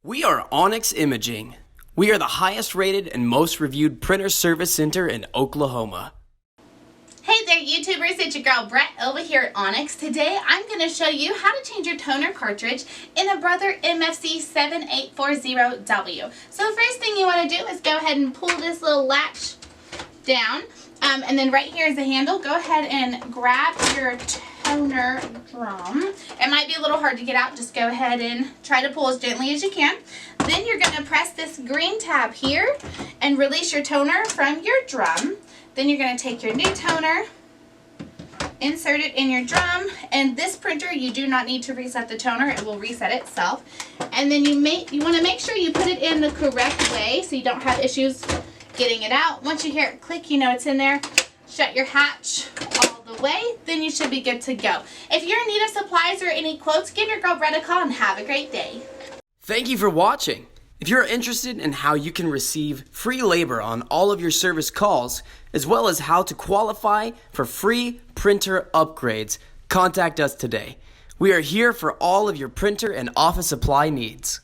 We are Onyx Imaging. We are the highest rated and most reviewed printer service center in Oklahoma. Hey there YouTubers, it's your girl Brett over here at Onyx. Today I'm going to show you how to change your toner cartridge in a Brother MFC7840w. So the first thing you want to do is go ahead and pull this little latch down. And then right here is the handle. Go ahead and grab your toner drum. It might be a little hard to get out. Just go ahead and try to pull as gently as you can. Then you're going to press this green tab here and release your toner from your drum. Then you're going to take your new toner, insert it in your drum, and this printer you do not need to reset the toner. It will reset itself. And then you want to make sure you put it in the correct way so you don't have issues getting it out. Once you hear it click, you know it's in there. Shut your hatch all the way, then you should be good to go. If you're in need of supplies or any quotes, give your girl Brett a call and have a great day. Thank you for watching. If you're interested in how you can receive free labor on all of your service calls, as well as how to qualify for free printer upgrades, contact us today. We are here for all of your printer and office supply needs.